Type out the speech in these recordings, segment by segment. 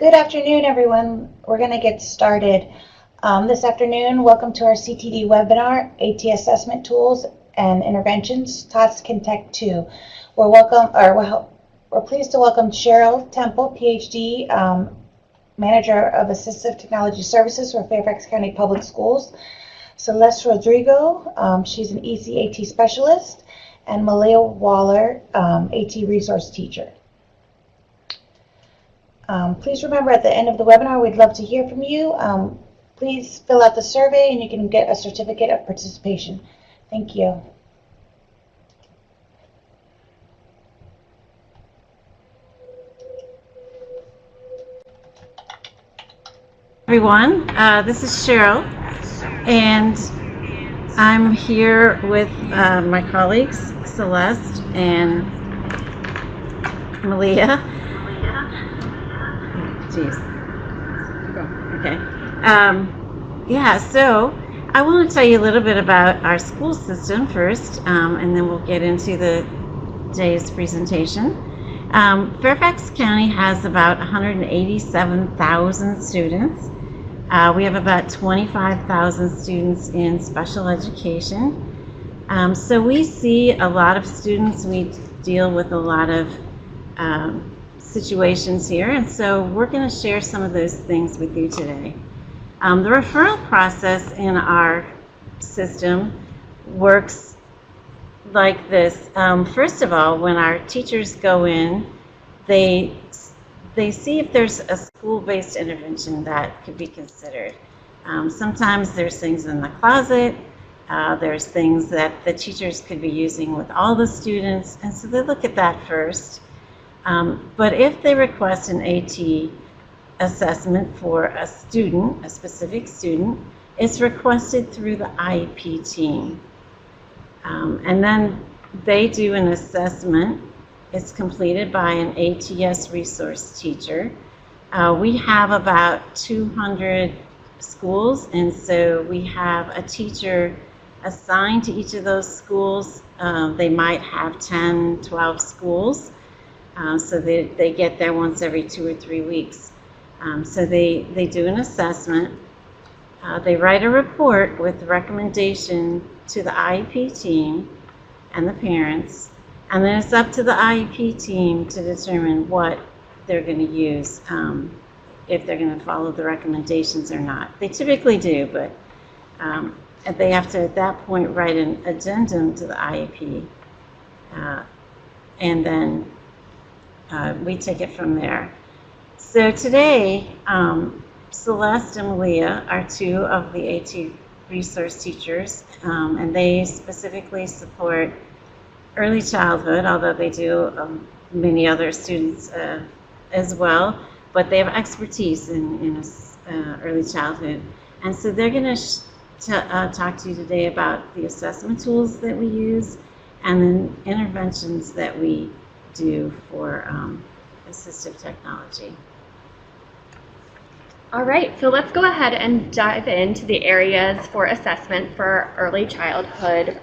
Good afternoon, everyone. We're going to get started. This afternoon, welcome to our CTD webinar, AT Assessment Tools and Interventions, Tots Can Tech 2. We're pleased to welcome Cheryl Temple, PhD, Manager of Assistive Technology Services for Fairfax County Public Schools, Celeste Rodrigo, she's an ECAT Specialist, and Malia Waller, AT Resource Teacher. Please remember at the end of the webinar, we'd love to hear from you. Please fill out the survey and you can get a certificate of participation. Thank you. Everyone, this is Cheryl, and I'm here with my colleagues Celeste and Malia. Jeez. Okay. Yeah, so I want to tell you a little bit about our school system first, and then we'll get into the day's presentation. Fairfax County has about 187,000 students. We have about 25,000 students in special education. So we see a lot of students. We deal with a lot of situations here, and so we're going to share some of those things with you today. The referral process in our system works like this. First of all, when our teachers go in, they see if there's a school-based intervention that could be considered. Sometimes there's things in the closet, there's things that the teachers could be using with all the students, and so they look at that first. But if they request an AT assessment for a student, a specific student, it's requested through the IEP team. And then they do an assessment. It's completed by an ATS resource teacher. We have about 200 schools, and so we have a teacher assigned to each of those schools. They might have 10, 12 schools. So they get there once every 2 or 3 weeks. So they do an assessment. They write a report with recommendation to the IEP team and the parents. And then it's up to the IEP team to determine what they're going to use, if they're going to follow the recommendations or not. They typically do, but they have to, at that point, write an addendum to the IEP. And then we take it from there. So today, Celeste and Malia are two of the AT resource teachers, and they specifically support early childhood, although they do many other students as well, but they have expertise in early childhood. And so they're going to talk to you today about the assessment tools that we use and then interventions that we do for assistive technology. All right, so let's go ahead and dive into the areas for assessment for early childhood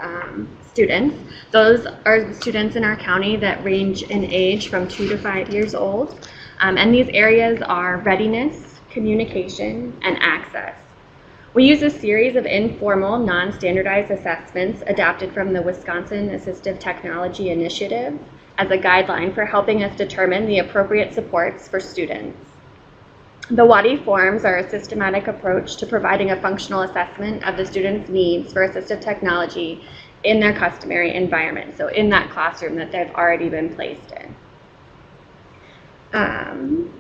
students. Those are the students in our county that range in age from 2 to 5 years old. And these areas are readiness, communication, and access. We use a series of informal, non-standardized assessments adapted from the Wisconsin Assistive Technology Initiative as a guideline for helping us determine the appropriate supports for students. The WADI forms are a systematic approach to providing a functional assessment of the student's needs for assistive technology in their customary environment, so in that classroom that they've already been placed in.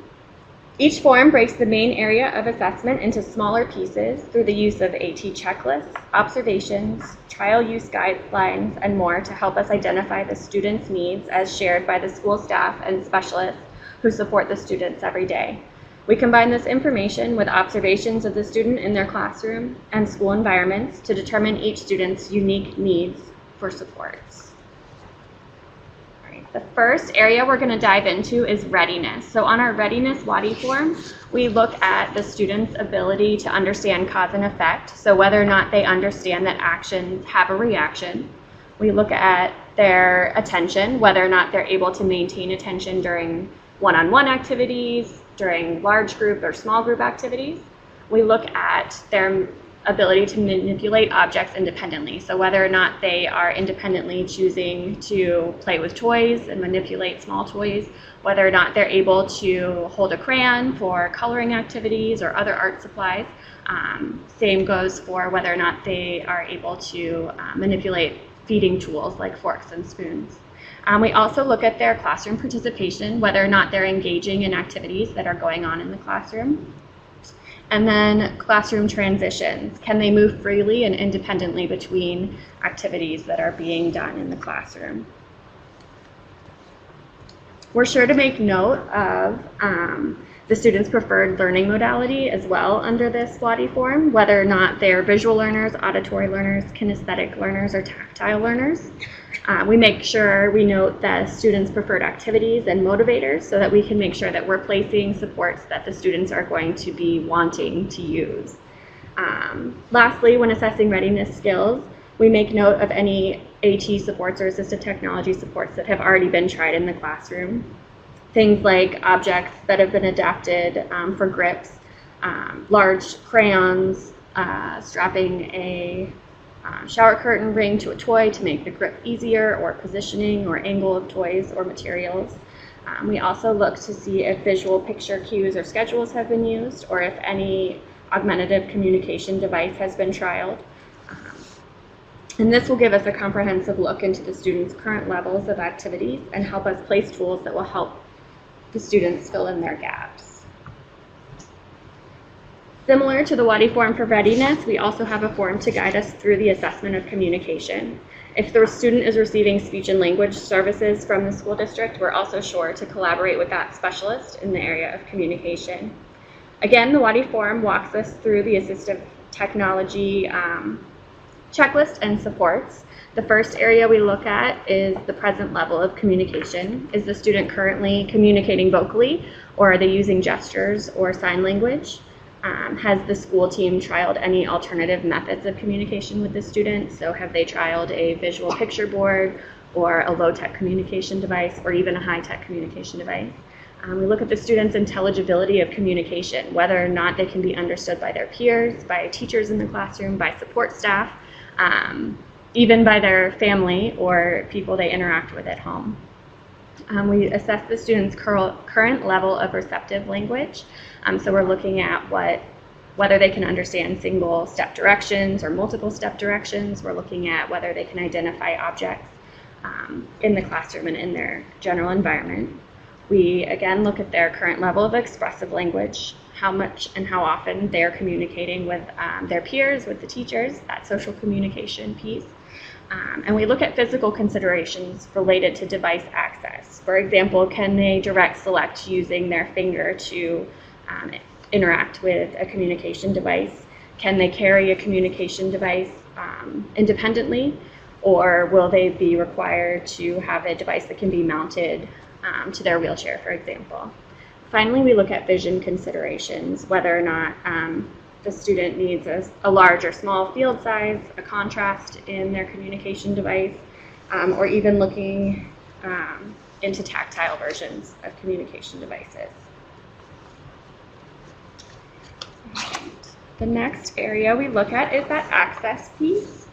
Each form breaks the main area of assessment into smaller pieces through the use of AT checklists, observations, trial use guidelines, and more to help us identify the student's needs as shared by the school staff and specialists who support the students every day. We combine this information with observations of the student in their classroom and school environments to determine each student's unique needs for supports. All right, the first area we're going to dive into is readiness. So on our readiness WADI form, we look at the student's ability to understand cause and effect, so whether or not they understand that actions have a reaction. We look at their attention, whether or not they're able to maintain attention during one-on-one activities, during large group or small group activities. We look at their ability to manipulate objects independently. So whether or not they are independently choosing to play with toys and manipulate small toys, whether or not they're able to hold a crayon for coloring activities or other art supplies. Same goes for whether or not they are able to manipulate feeding tools like forks and spoons. We also look at their classroom participation, whether or not they're engaging in activities that are going on in the classroom. And then classroom transitions. Can they move freely and independently between activities that are being done in the classroom? We're sure to make note of the students' preferred learning modality as well under this WADI form, whether or not they're visual learners, auditory learners, kinesthetic learners, or tactile learners. We make sure we note the students' preferred activities and motivators so that we can make sure that we're placing supports that the students are going to be wanting to use. Lastly, when assessing readiness skills, we make note of any AT supports or assistive technology supports that have already been tried in the classroom. Things like objects that have been adapted for grips, large crayons, strapping a shower curtain ring to a toy to make the grip easier, or positioning or angle of toys or materials. We also look to see if visual picture cues or schedules have been used, or if any augmentative communication device has been trialed. And this will give us a comprehensive look into the students' current levels of activities and help us place tools that will help the students fill in their gaps. Similar to the WADI form for readiness, we also have a form to guide us through the assessment of communication. If the student is receiving speech and language services from the school district, we're also sure to collaborate with that specialist in the area of communication. Again, the WADI form walks us through the assistive technology checklist and supports. The first area we look at is the present level of communication. Is the student currently communicating vocally, or are they using gestures or sign language? Has the school team trialed any alternative methods of communication with the student? So have they trialed a visual picture board, or a low-tech communication device, or even a high-tech communication device? We look at the students' intelligibility of communication, whether or not they can be understood by their peers, by teachers in the classroom, by support staff, even by their family or people they interact with at home. We assess the students' current level of receptive language. So we're looking at whether they can understand single step directions or multiple step directions. We're looking at whether they can identify objects in the classroom and in their general environment. We again look at their current level of expressive language, how much and how often they're communicating with their peers, with the teachers, that social communication piece. And we look at physical considerations related to device access. For example, can they direct select using their finger to interact with a communication device? Can they carry a communication device independently? Or will they be required to have a device that can be mounted to their wheelchair, for example? Finally, we look at vision considerations, whether or not the student needs a large or small field size, a contrast in their communication device, or even looking into tactile versions of communication devices. The next area we look at is that access piece.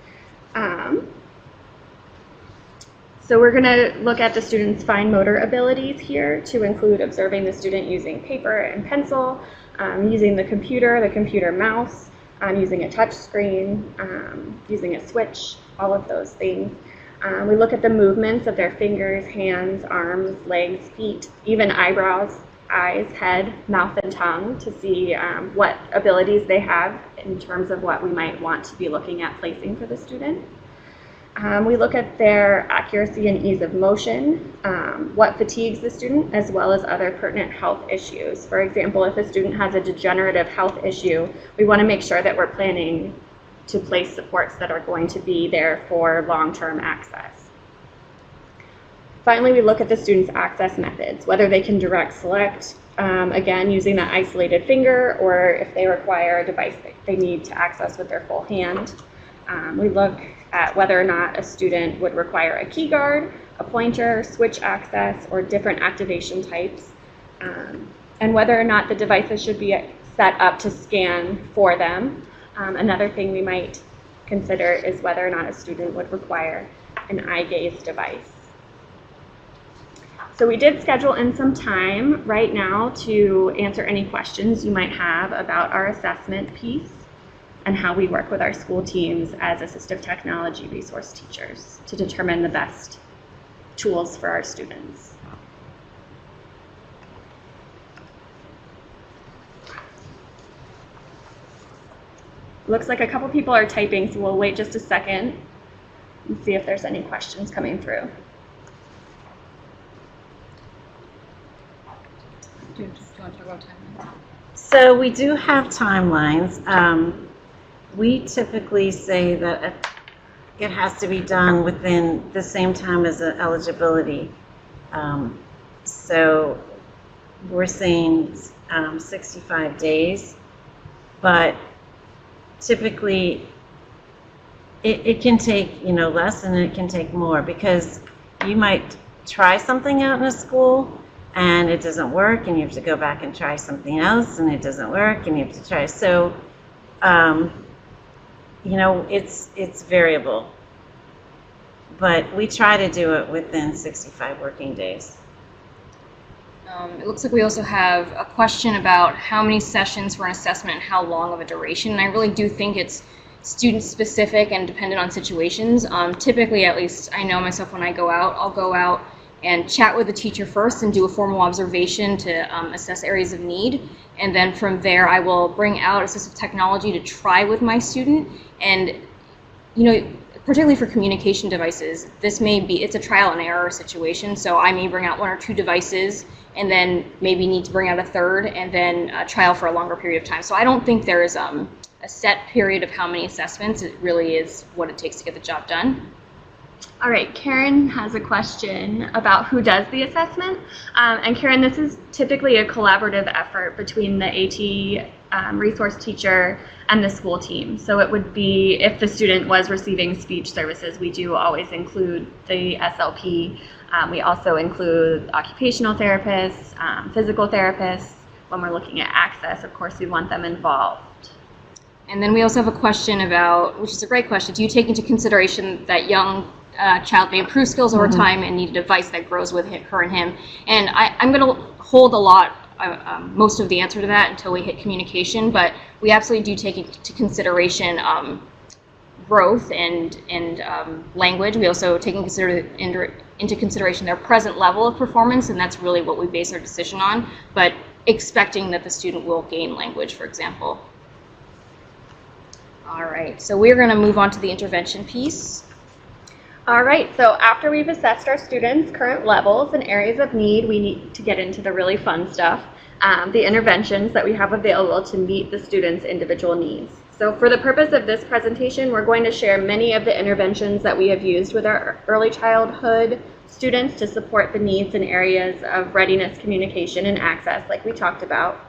So we're going to look at the student's fine motor abilities here, to include observing the student using paper and pencil, using the computer mouse, using a touch screen, using a switch, all of those things. We look at the movements of their fingers, hands, arms, legs, feet, even eyebrows, eyes, head, mouth, and tongue, to see what abilities they have in terms of what we might want to be looking at placing for the student. We look at their accuracy and ease of motion, what fatigues the student, as well as other pertinent health issues. For example, if a student has a degenerative health issue, we want to make sure that we're planning to place supports that are going to be there for long-term access. Finally, we look at the student's access methods, whether they can direct select, again, using that isolated finger, or if they require a device that they need to access with their full hand. We look at whether or not a student would require a key guard, a pointer, switch access, or different activation types. and whether or not the devices should be set up to scan for them. Another thing we might consider is whether or not a student would require an eye gaze device. So we did schedule in some time right now to answer any questions you might have about our assessment piece and how we work with our school teams as assistive technology resource teachers to determine the best tools for our students. Looks like a couple people are typing, so we'll wait just a second and see if there's any questions coming through. Do you want to talk about timelines? So we do have timelines. We typically say that it has to be done within the same time as the eligibility. So we're saying 65 days, but typically it can take, less and it can take more, because you might try something out in a school and it doesn't work, and you have to go back and try something else, and it doesn't work, and you have to try. So, it's variable. But we try to do it within 65 working days. It looks like we also have a question about how many sessions for an assessment and how long of a duration. And I really do think it's student specific and dependent on situations. Typically, at least I know myself, when I go out, I'll go out and chat with the teacher first and do a formal observation to assess areas of need. And then from there, I will bring out assistive technology to try with my student. And, particularly for communication devices, it's a trial and error situation. So I may bring out 1 or 2 devices and then maybe need to bring out a third and then trial for a longer period of time. So I don't think there is a set period of how many assessments. It really is what it takes to get the job done. All right, Karen has a question about who does the assessment. And Karen, this is typically a collaborative effort between the AT resource teacher and the school team. So it would be, if the student was receiving speech services, we do always include the SLP. We also include occupational therapists, physical therapists. When we're looking at access, of course, we want them involved. And then we also have a question about, which is a great question, do you take into consideration that young child may improve skills over time and need a device that grows with her and him? And I'm going to hold most of the answer to that until we hit communication, but we absolutely do take into consideration growth and language. We also take into consideration their present level of performance, and that's really what we base our decision on, but expecting that the student will gain language, for example. All right, so we're going to move on to the intervention piece. All right, so after we've assessed our students' current levels and areas of need, we need to get into the really fun stuff, the interventions that we have available to meet the students' individual needs. So for the purpose of this presentation, we're going to share many of the interventions that we have used with our early childhood students to support the needs in areas of readiness, communication, and access, like we talked about.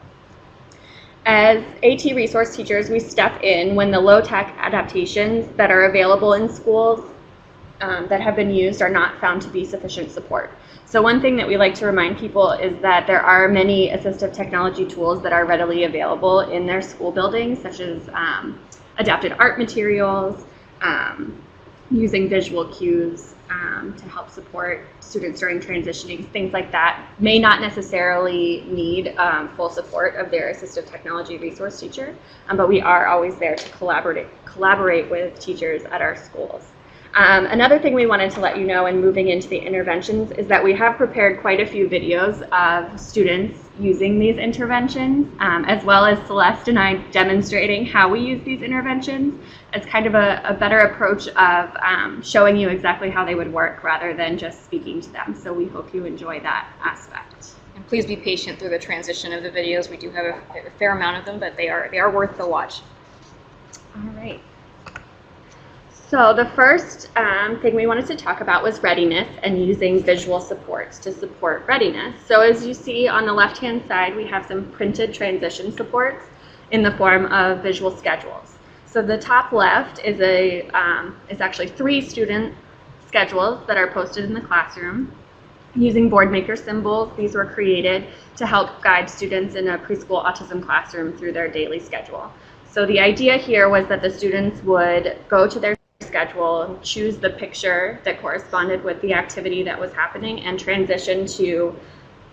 As AT resource teachers, we step in when the low-tech adaptations that are available in schools that have been used are not found to be sufficient support. So one thing that we like to remind people is that there are many assistive technology tools that are readily available in their school buildings, such as adapted art materials, using visual cues to help support students during transitioning. Things like that may not necessarily need full support of their assistive technology resource teacher, but we are always there to collaborate with teachers at our schools. Another thing we wanted to let you know in moving into the interventions is that we have prepared quite a few videos of students using these interventions, as well as Celeste and I demonstrating how we use these interventions. It's kind of a better approach of showing you exactly how they would work rather than just speaking to them. So we hope you enjoy that aspect. And please be patient through the transition of the videos. We do have a fair amount of them, but they are worth the watch. All right. So the first thing we wanted to talk about was readiness and using visual supports to support readiness. So as you see on the left-hand side, we have some printed transition supports in the form of visual schedules. So the top left is actually 3 student schedules that are posted in the classroom. Using board maker symbols, these were created to help guide students in a preschool autism classroom through their daily schedule. So the idea here was that the students would go to their schedule, choose the picture that corresponded with the activity that was happening, and transition to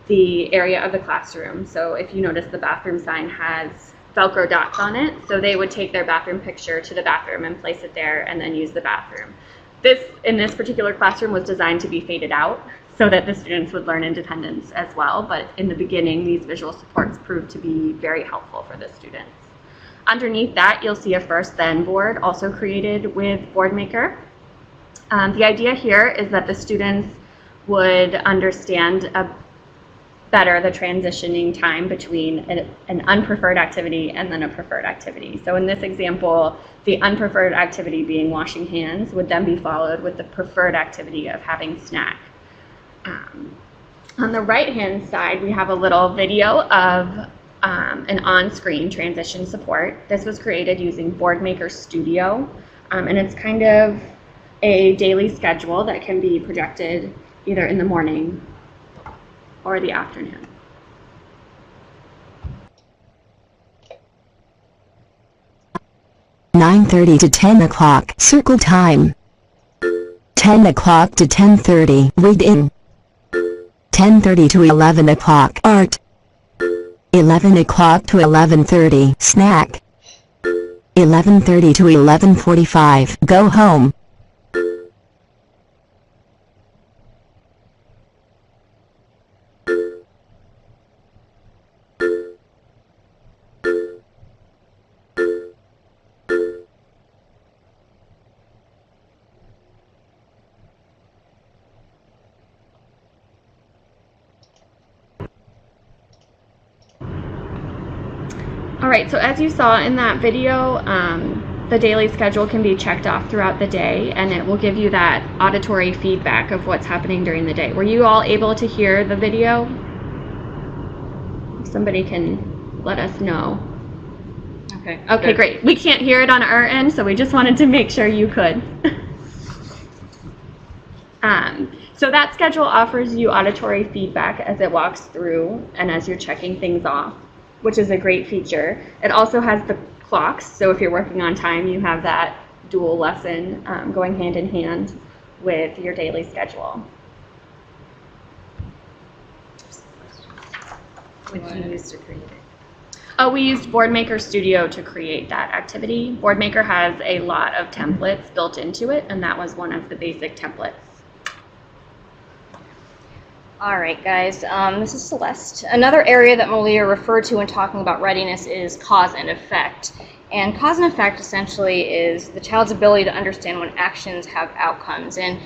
the area of the classroom. So if you notice, the bathroom sign has Velcro dots on it, so they would take their bathroom picture to the bathroom and place it there and then use the bathroom. This, in this particular classroom, was designed to be faded out so that the students would learn independence as well, but in the beginning, these visual supports proved to be very helpful for the students. Underneath that, you'll see a first then board also created with BoardMaker. The idea here is that the students would understand better the transitioning time between an unpreferred activity and then a preferred activity. So in this example, the unpreferred activity being washing hands would then be followed with the preferred activity of having snack. On the right-hand side, we have a little video of an on-screen transition support. This was created using BoardMaker Studio, and it's kind of a daily schedule that can be projected either in the morning or the afternoon. (9:30 to 10 o'clock) circle time. 10 o'clock to 10:30 reading. 10:30 to 11 o'clock art. 11 o'clock to 11:30 snack. 11:30 to 11:45 go home. All right, so as you saw in that video, the daily schedule can be checked off throughout the day, and it will give you that auditory feedback of what's happening during the day. Were you all able to hear the video? If somebody can let us know. Okay. Okay, great. We can't hear it on our end, so we just wanted to make sure you could. So that schedule offers you auditory feedback as it walks through and as you're checking things off, which is a great feature. It also has the clocks, so if you're working on time, you have that dual lesson going hand in hand with your daily schedule. What did you use to create it? We used BoardMaker Studio to create that activity. BoardMaker has a lot of templates built into it, and that was one of the basic templates. All right, guys, this is Celeste. Another area that Malia referred to when talking about readiness is cause and effect. And cause and effect essentially is the child's ability to understand when actions have outcomes. And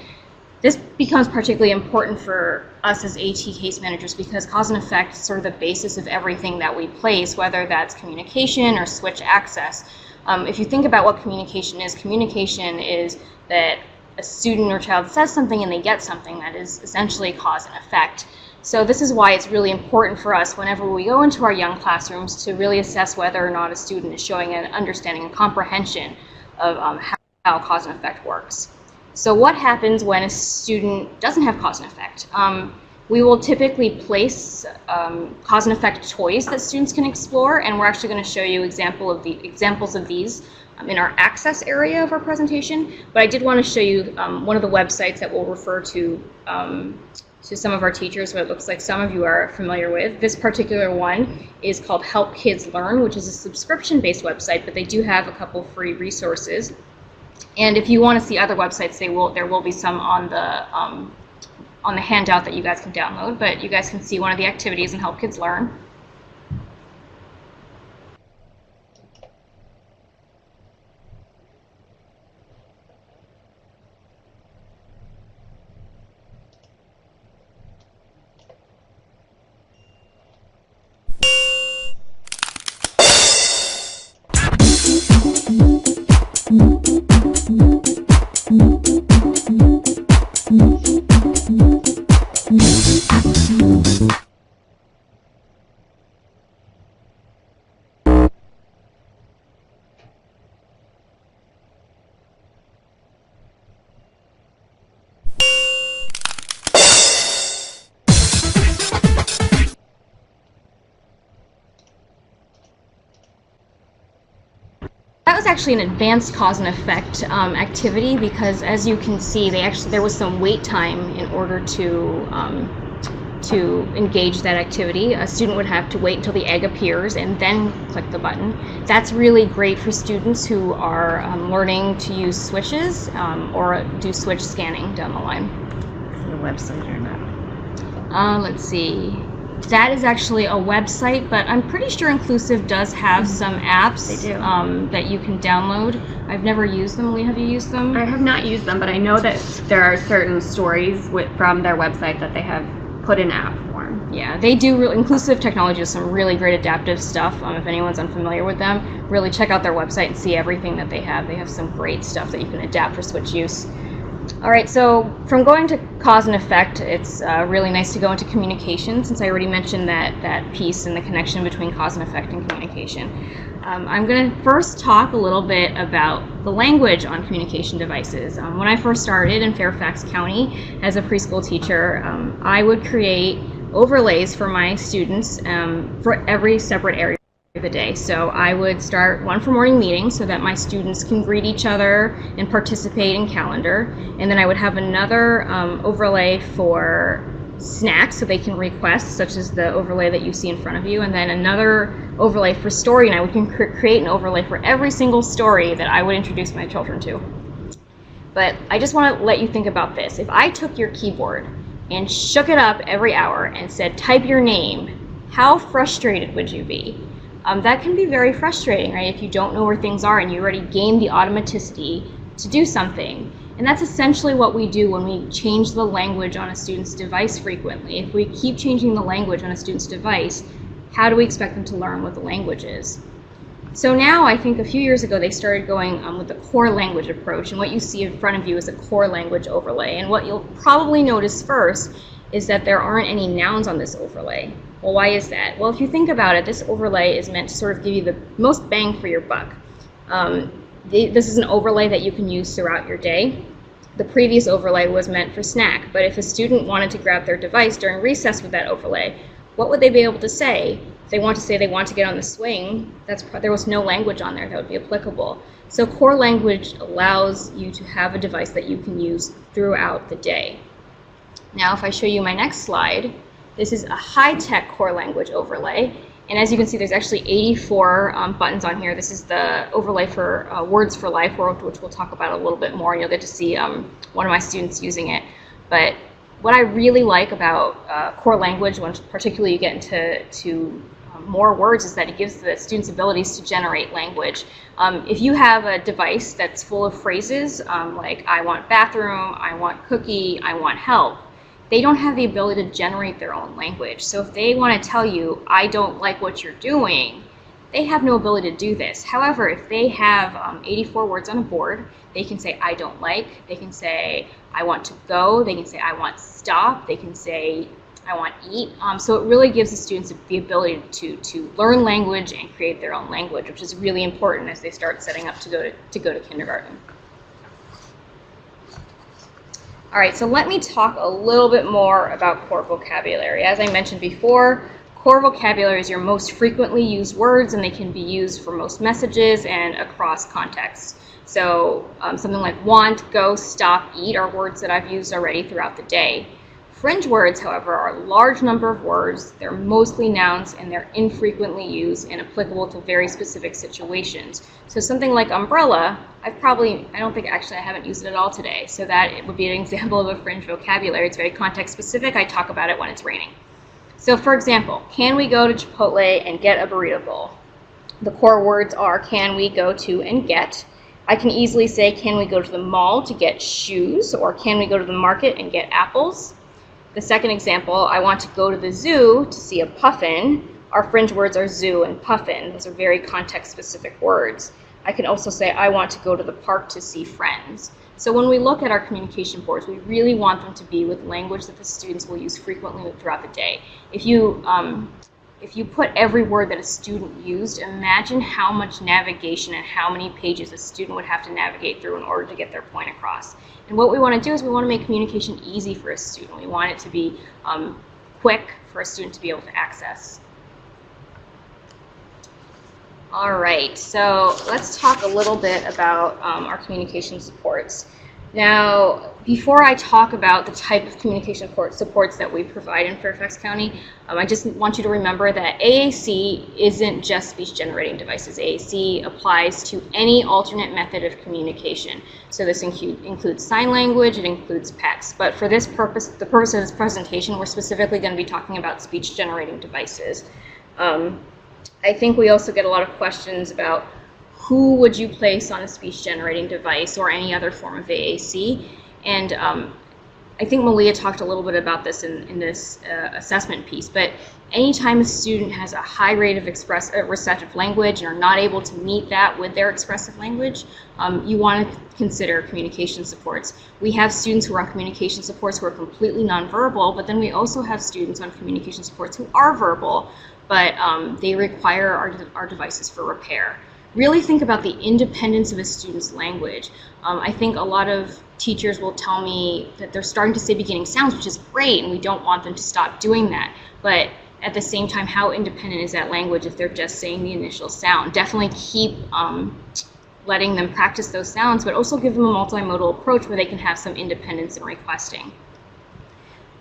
this becomes particularly important for us as AT case managers because cause and effect is sort of the basis of everything that we place, whether that's communication or switch access. If you think about what communication is that a student or child says something and they get something. That is essentially cause and effect. So this is why it's really important for us whenever we go into our young classrooms to really assess whether or not a student is showing an understanding and comprehension of how cause and effect works. So what happens when a student doesn't have cause and effect? We will typically place cause and effect toys that students can explore, and we're actually going to show you examples of these in our access area of our presentation. But I did want to show you one of the websites that we'll refer to some of our teachers, what it looks like some of you are familiar with. This particular one is called Help Kids Learn, which is a subscription-based website, but they do have a couple free resources. And if you want to see other websites, there will be some on the handout that you guys can download, but you guys can see one of the activities in Help Kids Learn. was actually an advanced cause and effect activity, because as you can see, there was some wait time in order to engage that activity. A student would have to wait until the egg appears and then click the button. That's really great for students who are learning to use switches or do switch scanning down the line. The website or not? Let's see. That is actually a website, but I'm pretty sure Inclusive does have some apps They do. that you can download. I've never used them. Lee, have you used them? I have not used them, but I know that there are certain stories from their website that they have put in app form. Yeah, they do. Inclusive Technology does some really great adaptive stuff. If anyone's unfamiliar with them, really check out their website and see everything that they have. They have some great stuff that you can adapt for switch use. All right, so from going to cause and effect, it's really nice to go into communication, since I already mentioned that piece and the connection between cause and effect and communication. I'm going to first talk a little bit about the language on communication devices. When I first started in Fairfax County as a preschool teacher, I would create overlays for my students for every separate area of the day. So I would start one for morning meetings so that my students can greet each other and participate in calendar. And then I would have another overlay for snacks so they can request, such as the overlay that you see in front of you. And then another overlay for story, and I would create an overlay for every single story that I would introduce my children to. But I just want to let you think about this. If I took your keyboard and shook it up every hour and said, type your name, how frustrated would you be? That can be very frustrating, right? If you don't know where things are and you already gained the automaticity to do something. And that's essentially what we do when we change the language on a student's device frequently. If we keep changing the language on a student's device, how do we expect them to learn what the language is? So now, I think a few years ago, they started going with the core language approach, and what you see in front of you is a core language overlay. And what you'll probably notice first is that there aren't any nouns on this overlay. Well, why is that? Well, if you think about it, this overlay is meant to sort of give you the most bang for your buck. This is an overlay that you can use throughout your day. The previous overlay was meant for snack, but if a student wanted to grab their device during recess with that overlay, what would they be able to say? If they want to say they want to get on the swing, there was no language on there that would be applicable. So core language allows you to have a device that you can use throughout the day. Now, if I show you my next slide, this is a high-tech core language overlay. And as you can see, there's actually 84 buttons on here. This is the overlay for Words for Life, which we'll talk about a little bit more, and you'll get to see one of my students using it. But what I really like about core language, when particularly you get into more words, is that it gives the students abilities to generate language. If you have a device that's full of phrases like I want bathroom, I want cookie, I want help, they don't have the ability to generate their own language. So if they want to tell you, I don't like what you're doing, they have no ability to do this. However, if they have 84 words on a board, they can say, I don't like, they can say, I want to go, they can say, I want stop, they can say, I want eat. So it really gives the students the ability to learn language and create their own language, which is really important as they start setting up to go to kindergarten. All right, so let me talk a little bit more about core vocabulary. As I mentioned before, core vocabulary is your most frequently used words, and they can be used for most messages and across contexts. So something like want, go, stop, eat are words that I've used already throughout the day. Fringe words, however, are a large number of words. They're mostly nouns, and they're infrequently used and applicable to very specific situations. So something like umbrella, I haven't used it at all today. So that it would be an example of a fringe vocabulary. It's very context specific. I talk about it when it's raining. So for example, can we go to Chipotle and get a burrito bowl? The core words are can we go to and get. I can easily say can we go to the mall to get shoes, or can we go to the market and get apples? The second example, I want to go to the zoo to see a puffin. Our fringe words are zoo and puffin. Those are very context-specific words. I can also say I want to go to the park to see friends. So when we look at our communication boards, we really want them to be with language that the students will use frequently throughout the day. If you put every word that a student used, imagine how much navigation and how many pages a student would have to navigate through in order to get their point across. And what we want to do is we want to make communication easy for a student. We want it to be quick for a student to be able to access. All right, so let's talk a little bit about our communication supports. Now, before I talk about the type of communication supports that we provide in Fairfax County, I just want you to remember that AAC isn't just speech-generating devices. AAC applies to any alternate method of communication. So this includes sign language, it includes text. But for this purpose, the purpose of this presentation, we're specifically going to be talking about speech-generating devices. I think we also get a lot of questions about who would you place on a speech-generating device or any other form of AAC. And I think Malia talked a little bit about this in this assessment piece, but anytime a student has a high rate of receptive language and are not able to meet that with their expressive language, you want to consider communication supports. We have students who are on communication supports who are completely nonverbal, but then we also have students on communication supports who are verbal, but they require our devices for repair. Really think about the independence of a student's language. I think a lot of teachers will tell me that they're starting to say beginning sounds, which is great, and we don't want them to stop doing that. But at the same time, how independent is that language if they're just saying the initial sound? Definitely keep letting them practice those sounds, but also give them a multimodal approach where they can have some independence in requesting.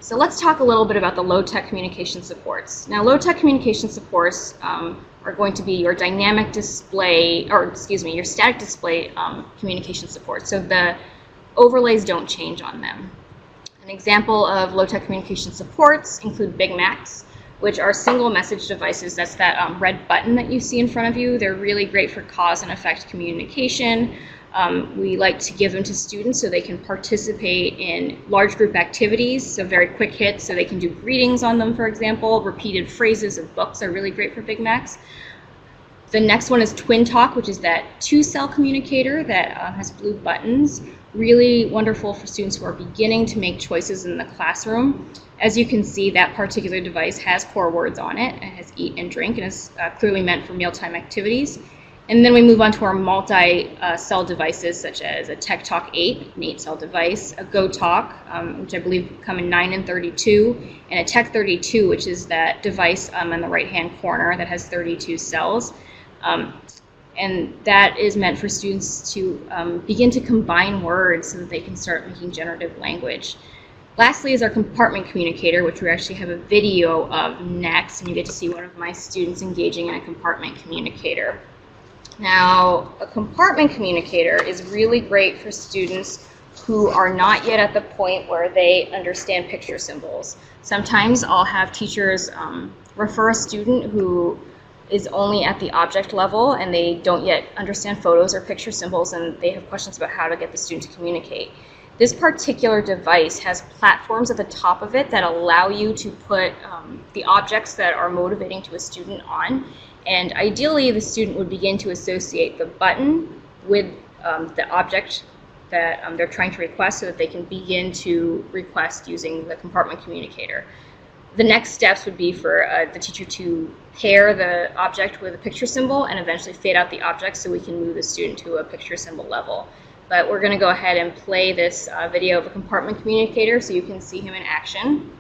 So let's talk a little bit about the low-tech communication supports. Now, low-tech communication supports are going to be your dynamic display, or excuse me, your static display communication support. So the overlays don't change on them. An example of low-tech communication supports include Big Macs, which are single message devices. That's that red button that you see in front of you. They're really great for cause and effect communication. We like to give them to students so they can participate in large group activities, so very quick hits, so they can do greetings on them, for example. Repeated phrases of books are really great for Big Macs. The next one is Twin Talk, which is that 2-cell communicator that has blue buttons. Really wonderful for students who are beginning to make choices in the classroom. As you can see, that particular device has 4 words on it. It has eat and drink and is clearly meant for mealtime activities. And then we move on to our multi-cell devices, such as a Tech Talk 8, an 8-cell device, a Go Talk, which I believe come in 9 and 32, and a Tech 32, which is that device on the right-hand corner that has 32 cells. And that is meant for students to begin to combine words so that they can start making generative language. Lastly is our Compartment Communicator, which we actually have a video of next, and you get to see one of my students engaging in a Compartment Communicator. Now, a Compartment Communicator is really great for students who are not yet at the point where they understand picture symbols. Sometimes I'll have teachers refer a student who is only at the object level and they don't yet understand photos or picture symbols, and they have questions about how to get the student to communicate. This particular device has platforms at the top of it that allow you to put the objects that are motivating to a student on. And ideally, the student would begin to associate the button with the object that they're trying to request so that they can begin to request using the Compartment Communicator. The next steps would be for the teacher to pair the object with a picture symbol and eventually fade out the object so we can move the student to a picture symbol level. But we're going to go ahead and play this video of a Compartment Communicator so you can see him in action.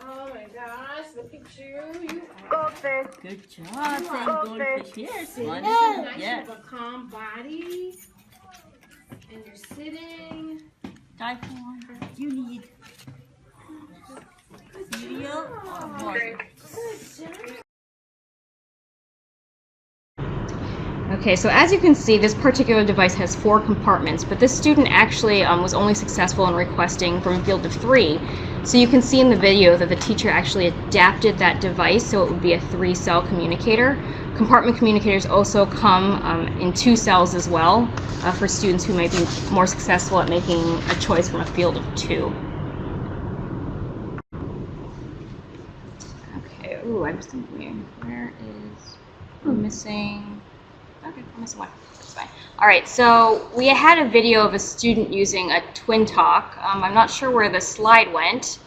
Oh my gosh, look at you. Goldfish. Good job saying goldfish. Yes, one. Nice, Yeah. you have a calm body. And you're sitting. Typhoon. You need cereal or water? Okay, so as you can see, this particular device has 4 compartments, but this student actually was only successful in requesting from a field of 3. So you can see in the video that the teacher actually adapted that device so it would be a 3-cell communicator. Compartment communicators also come in 2 cells as well for students who might be more successful at making a choice from a field of 2. Okay, ooh, I'm thinking, where is, I'm missing, okay, I'm missing one, that's fine. All right, so we had a video of a student using a Twin Talk. I'm not sure where the slide went,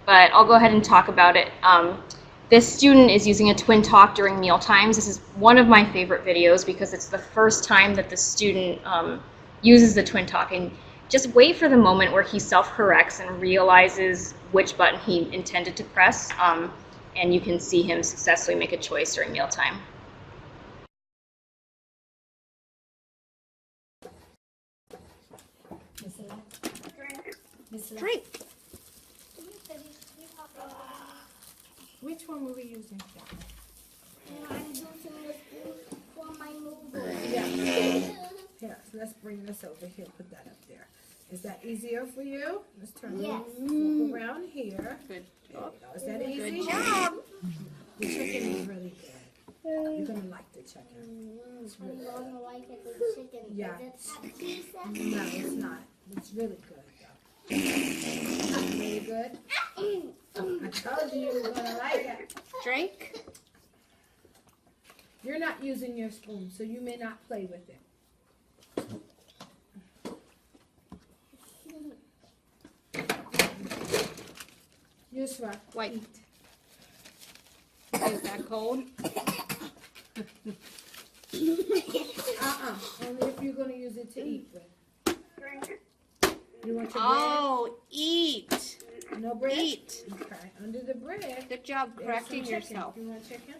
but I'll go ahead and talk about it. This student is using a Twin Talk during meal times. This is one of my favorite videos because it's the first time that the student uses the twin talk, and just wait for the moment where he self-corrects and realizes which button he intended to press, and you can see him successfully make a choice during mealtime. Drink. Which one were we using? I'm using this for my movie. Yeah. Here, let's bring this over here. Put that up there. Is that easier for you? Let's turn Yes. Look around here. Good. There you go. Is that easy? Good job. The chicken is really good. You're gonna like the chicken. It's I'm really good. gonna like it with chicken. Yeah. Is it have pizza? No, it's not. It's really good though. Really good. I told you you were gonna like it. Drink. You're not using your spoon, so you may not play with it. Yusra, White. eat. Is that cold? Only if you're gonna use it to eat with. You want your Oh, eat. bread? No bread? Eat. Okay, under the bread. Good job there's correcting some chicken. yourself. You want chicken?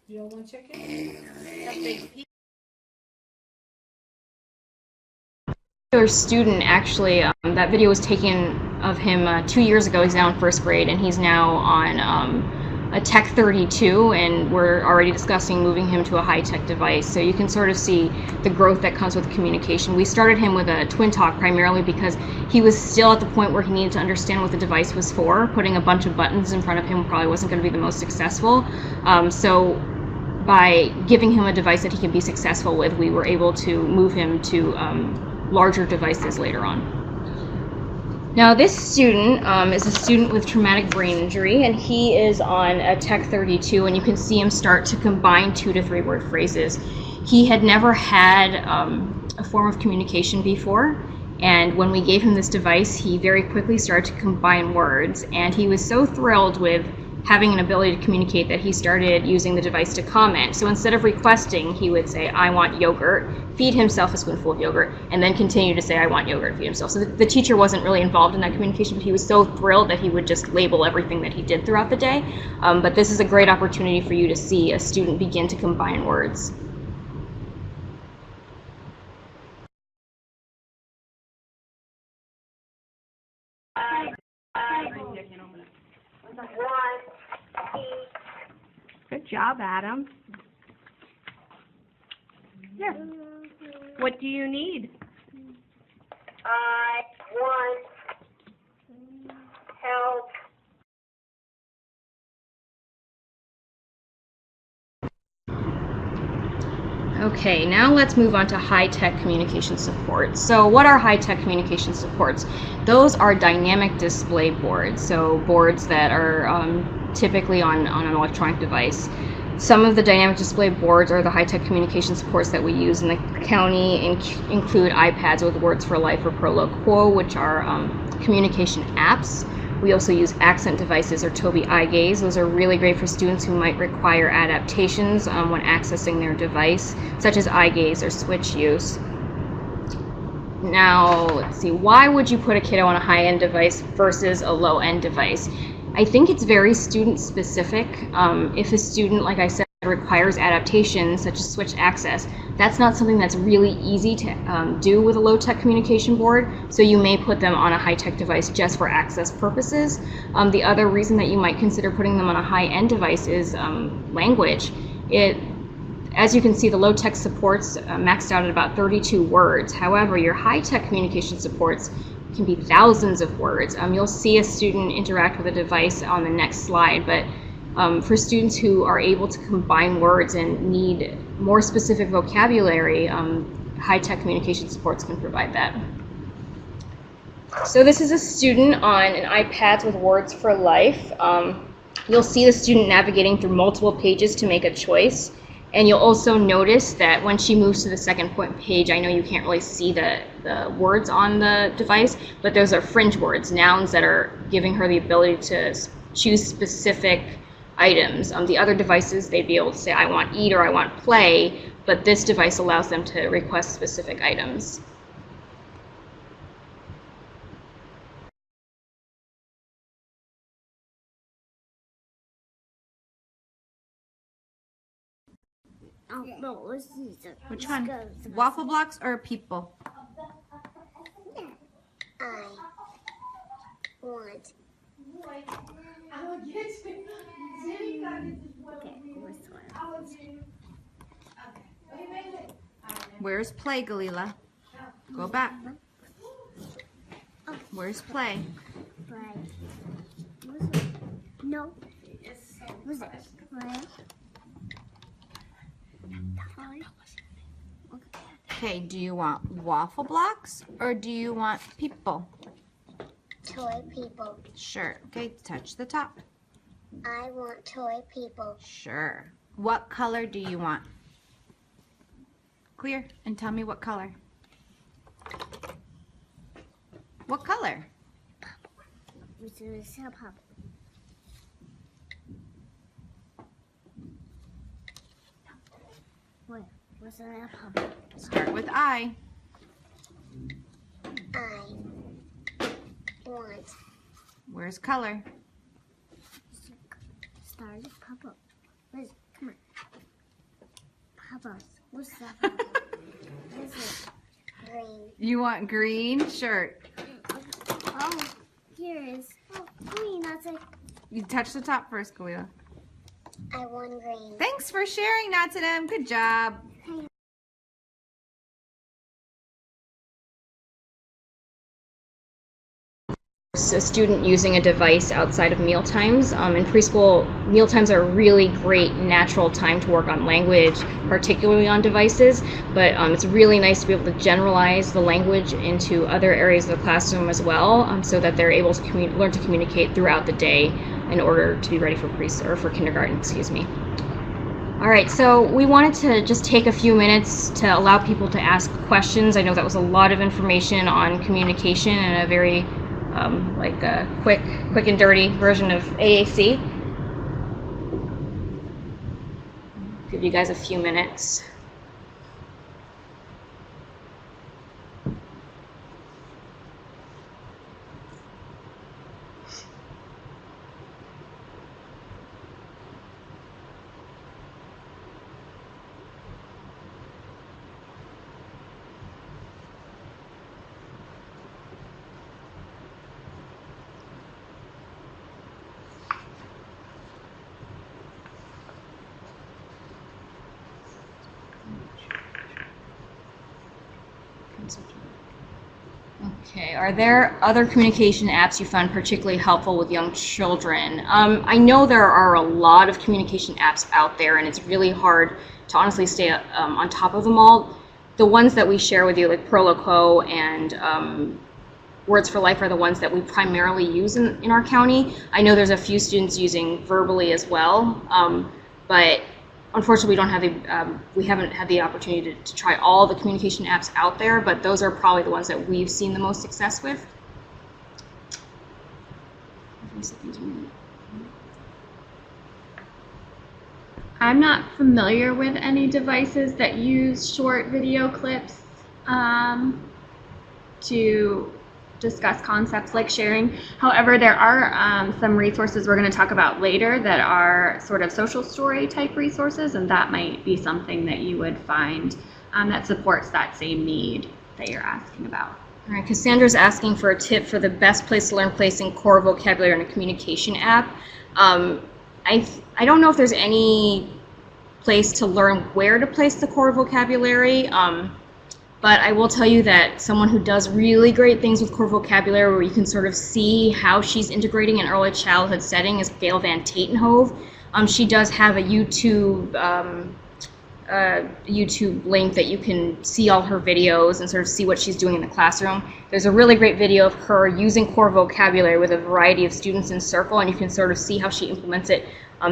You don't want chicken? That big piece. Particular student, actually, that video was taken of him 2 years ago. He's now in first grade, and he's now on a Tech 32, and we're already discussing moving him to a high-tech device. So you can sort of see the growth that comes with communication. We started him with a twin talk primarily because he was still at the point where he needed to understand what the device was for. Putting a bunch of buttons in front of him probably wasn't going to be the most successful. So by giving him a device that he can be successful with, we were able to move him to larger devices later on. Now this student is a student with traumatic brain injury, and he is on a Tech 32, and you can see him start to combine 2 to 3 word phrases. He had never had a form of communication before, and when we gave him this device, he very quickly started to combine words, and he was so thrilled with having an ability to communicate that he started using the device to comment. So instead of requesting, he would say, I want yogurt, feed himself a spoonful of yogurt, and then continue to say, I want yogurt, feed himself. So the teacher wasn't really involved in that communication, but he was so thrilled that he would just label everything that he did throughout the day. But this is a great opportunity for you to see a student begin to combine words. Good job, Adam. Here. What do you need? I want help. Okay, now let's move on to high-tech communication support. So what are high-tech communication supports? Those are dynamic display boards, so boards that are typically on an electronic device. Some of the dynamic display boards are the high-tech communication supports that we use in the county, include iPads with Words for Life or Prolo Quo, which are communication apps. We also use accent devices or Tobii eye gaze. Those are really great for students who might require adaptations when accessing their device, such as eye gaze or switch use. Now, let's see, why would you put a kiddo on a high-end device versus a low-end device? I think it's very student-specific. If a student, like I said, requires adaptations such as switch access, that's not something that's really easy to do with a low-tech communication board, so you may put them on a high-tech device just for access purposes. The other reason that you might consider putting them on a high-end device is language. As you can see, the low-tech supports maxed out at about 32 words. However, your high-tech communication supports can be thousands of words. You'll see a student interact with a device on the next slide, but for students who are able to combine words and need more specific vocabulary, high-tech communication supports can provide that. So this is a student on an iPad with Words for Life. You'll see the student navigating through multiple pages to make a choice. And you'll also notice that when she moves to the second page, I know you can't really see the words on the device, but those are fringe words, nouns that are giving her the ability to choose specific items. The other devices, they'd be able to say, I want eat or I want play, but this device allows them to request specific items. Oh, no, this is it. Which one? Waffle blocks or people? I want. Okay, this one. Where's play, Galila? Go back. Where's play? Play. No. What's it? Play. Okay, do you want waffle blocks or do you want people? Toy people. Sure. Okay, touch the top. I want toy people. Sure. What color do you want? Clear and tell me what color. What color? Wait, what's that pop? Start with I. I want. Where's color? Start with Papa. Where's, come on. Papa, what's that? What's it? Green. You want green? Sure. Oh, here it is. Oh, green, that's it. You touch the top first, Galila. I want green. Thanks for sharing, Natadem. Good job. A student using a device outside of mealtimes. In preschool, mealtimes are a really great natural time to work on language, particularly on devices, but it's really nice to be able to generalize the language into other areas of the classroom as well, so that they're able to learn to communicate throughout the day in order to be ready for for kindergarten, excuse me. All right, so we wanted to just take a few minutes to allow people to ask questions. I know that was a lot of information on communication and a very like a quick and dirty version of AAC. Give you guys a few minutes. Okay, are there other communication apps you find particularly helpful with young children? I know there are a lot of communication apps out there, and it's really hard to honestly stay on top of them all. The ones that we share with you, like Proloquo and Words for Life, are the ones that we primarily use in our county. I know there's a few students using Verbally as well, but unfortunately, we haven't had the opportunity to try all the communication apps out there, but those are probably the ones that we've seen the most success with. I'm not familiar with any devices that use short video clips to discuss concepts like sharing. However, there are some resources we're going to talk about later that are sort of social story type resources, and that might be something that you would find that supports that same need that you're asking about. All right, Cassandra's asking for a tip for the best place to learn placing core vocabulary in a communication app. I don't know if there's any place to learn where to place the core vocabulary. But I will tell you that someone who does really great things with core vocabulary, where you can sort of see how she's integrating an early childhood setting, is Gail Van Tatenhove. She does have a YouTube link that you can see all her videos and sort of see what she's doing in the classroom. There's a really great video of her using core vocabulary with a variety of students in circle, and you can sort of see how she implements it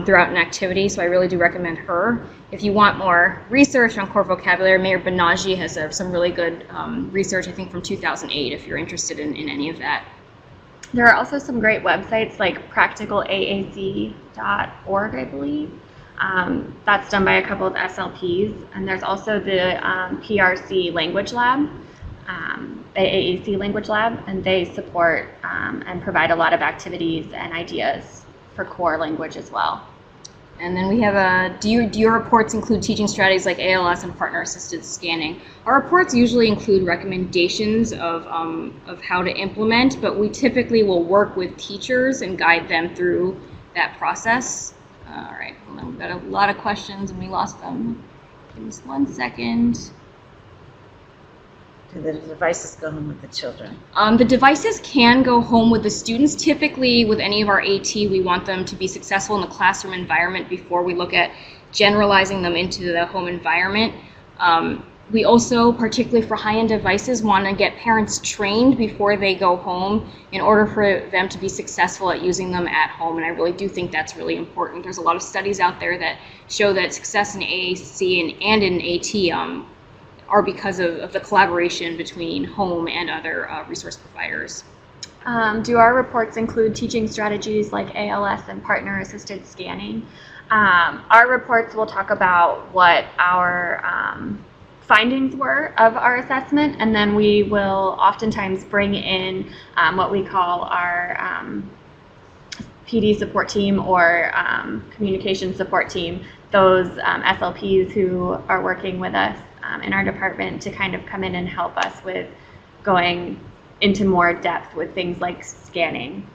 throughout an activity, so I really do recommend her. If you want more research on core vocabulary, Mayor Banaji has some really good research, I think from 2008, if you're interested in any of that. There are also some great websites like practicalaac.org, I believe, That's done by a couple of SLPs, and there's also the PRC Language Lab, the AAC Language Lab, and they support and provide a lot of activities and ideas for core language as well. And then we have do your reports include teaching strategies like ALS and partner-assisted scanning? Our reports usually include recommendations of how to implement, but we typically will work with teachers and guide them through that process. All right, hold on. We've got a lot of questions and we lost them. Give us 1 second. Do the devices go home with the children? The devices can go home with the students. Typically, with any of our AT, we want them to be successful in the classroom environment before we look at generalizing them into the home environment. We also, particularly for high-end devices, want to get parents trained before they go home in order for them to be successful at using them at home, and I really do think that's really important. There's a lot of studies out there that show that success in AAC and in AT are because of the collaboration between home and other resource providers. Do our reports include teaching strategies like ALS and partner-assisted scanning? Our reports will talk about what our findings were of our assessment, and then we will oftentimes bring in what we call our PD support team or communication support team, those SLPs who are working with us in our department to kind of come in and help us with going into more depth with things like scanning.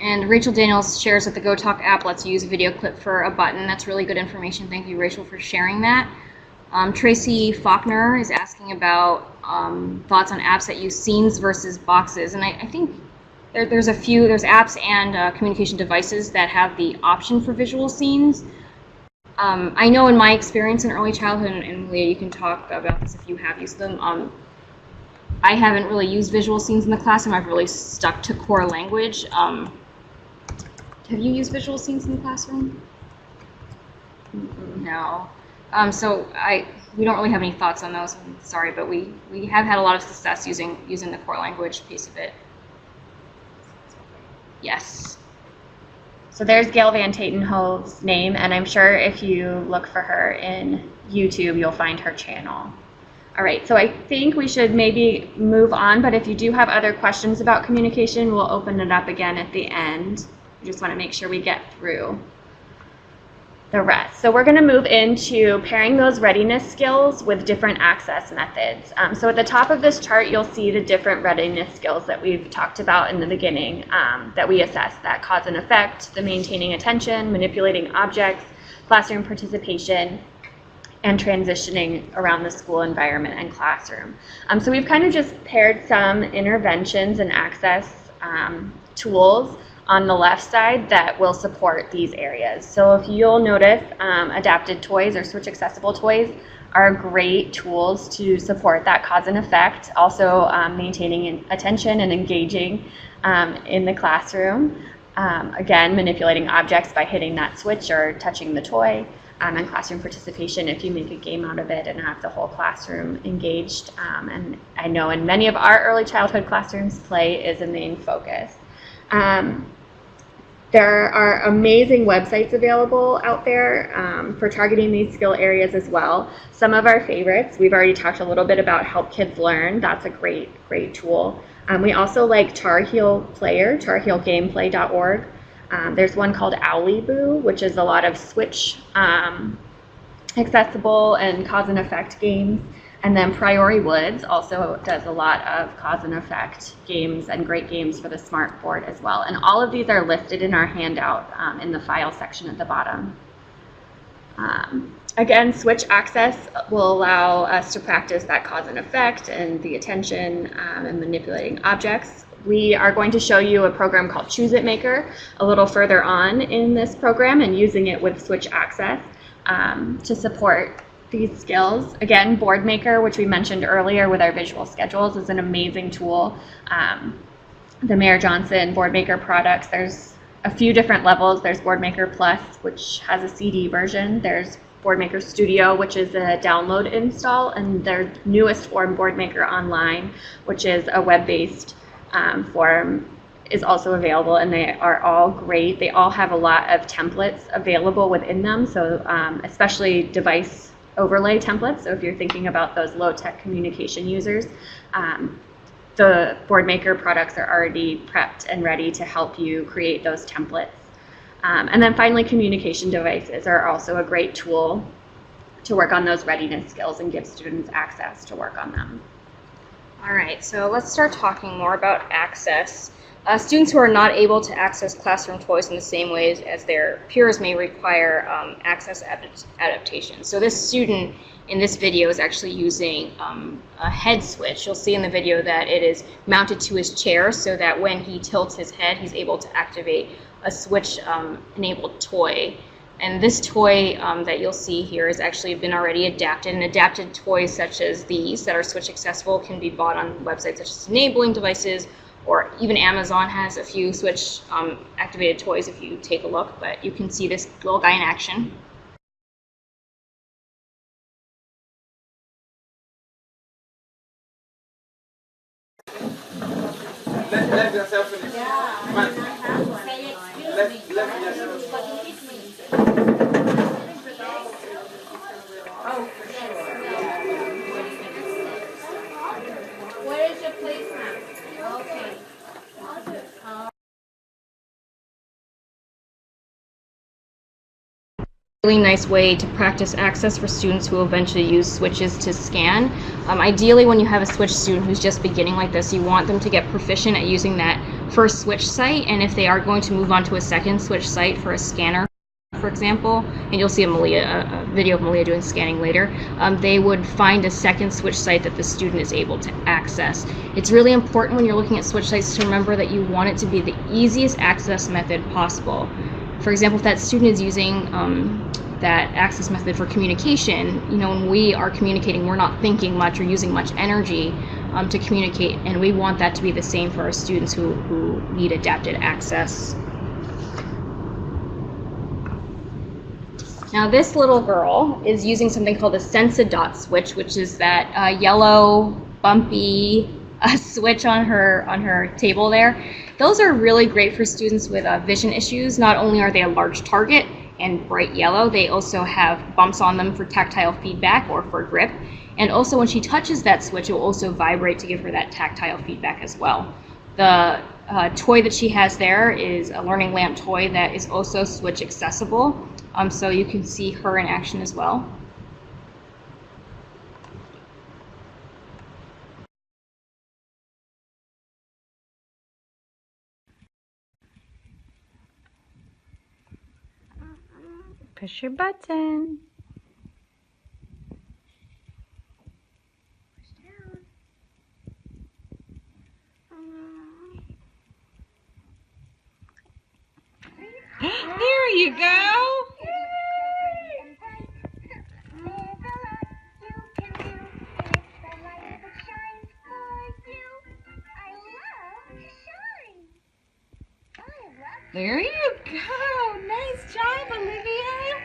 And Rachel Daniels shares that the GoTalk app lets you use a video clip for a button. That's really good information. Thank you, Rachel, for sharing that. Tracy Faulkner is asking about thoughts on apps that use scenes versus boxes. And I think there's apps and communication devices that have the option for visual scenes. I know in my experience in early childhood, and Leah, you can talk about this if you have used them, I haven't really used visual scenes in the classroom. I've really stuck to core language. Have you used visual scenes in the classroom? No. So we don't really have any thoughts on those. I'm sorry, but we have had a lot of success using the core language piece of it. Yes. So there's Gail Van Tatenhove's name, and I'm sure if you look for her in YouTube, you'll find her channel. All right, so I think we should maybe move on, but if you do have other questions about communication, we'll open it up again at the end. We just want to make sure we get through the rest. So we're going to move into pairing those readiness skills with different access methods. So at the top of this chart, you'll see the different readiness skills that we've talked about in the beginning that we assess, that cause and effect, the maintaining attention, manipulating objects, classroom participation, and transitioning around the school environment and classroom. So we've kind of just paired some interventions and access tools on the left side that will support these areas. So if you'll notice, adapted toys or switch accessible toys are great tools to support that cause and effect, also maintaining attention and engaging in the classroom. Again, manipulating objects by hitting that switch or touching the toy, and classroom participation if you make a game out of it and have the whole classroom engaged. And I know in many of our early childhood classrooms, play is a main focus. There are amazing websites available out there for targeting these skill areas as well. Some of our favorites, we've already talked a little bit about Help Kids Learn. That's a great tool. We also like Tar Heel Player, tarheelgameplay.org. There's one called Owliboo, which is a lot of switch accessible and cause and effect games. And then Priori Woods also does a lot of cause and effect games and great games for the smart board as well. And all of these are listed in our handout in the file section at the bottom. Again, switch access will allow us to practice that cause and effect and the attention and manipulating objects. We are going to show you a program called Choose It Maker a little further on in this program and using it with switch access to support these skills. Again, Board Maker, which we mentioned earlier with our visual schedules, is an amazing tool. The Mayor Johnson Board Maker products, there's a few different levels. There's Board Maker Plus, which has a CD version. There's Board Maker Studio, which is a download install, and their newest form, Board Maker Online, which is a web-based form is also available, and they are all great. They all have a lot of templates available within them, so especially device overlay templates. So if you're thinking about those low-tech communication users, the Boardmaker products are already prepped and ready to help you create those templates. And then finally, communication devices are also a great tool to work on those readiness skills and give students access to work on them. All right, so let's start talking more about access. Students who are not able to access classroom toys in the same ways as their peers may require access adaptation. So this student in this video is actually using a head switch. You'll see in the video that it is mounted to his chair so that when he tilts his head, he's able to activate a switch-enabled toy. And this toy that you'll see here has actually been already adapted. And adapted toys such as these that are switch accessible can be bought on websites such as Enabling Devices, or even Amazon has a few switch activated toys if you take a look. But you can see this little guy in action. Let yourself finish. Let yourself. Where is your placement? Okay. Really nice way to practice access for students who eventually use switches to scan. Ideally, when you have a switch student who's just beginning like this, you want them to get proficient at using that first switch site, and if they are going to move on to a second switch site for a scanner, for example, and you'll see a video of Malia doing scanning later, they would find a second switch site that the student is able to access. It's really important when you're looking at switch sites to remember that you want it to be the easiest access method possible. For example, if that student is using that access method for communication, when we are communicating, we're not thinking much or using much energy to communicate, and we want that to be the same for our students who need adapted access. Now this little girl is using something called a Sadats switch, which is that yellow bumpy switch on her table there. Those are really great for students with vision issues. Not only are they a large target and bright yellow, they also have bumps on them for tactile feedback or for grip. And also when she touches that switch, it will also vibrate to give her that tactile feedback as well. The toy that she has there is a learning lamp toy that is also switch accessible. So you can see her in action as well. Push your button. There you go. There you go. Nice job, Olivia.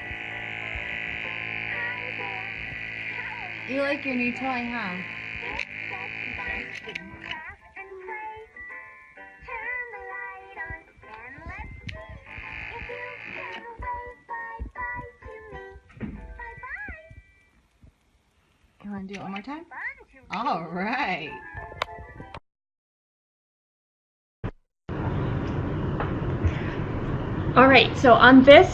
You like your new toy, huh? You want to do it one more time? All right. All right, so on this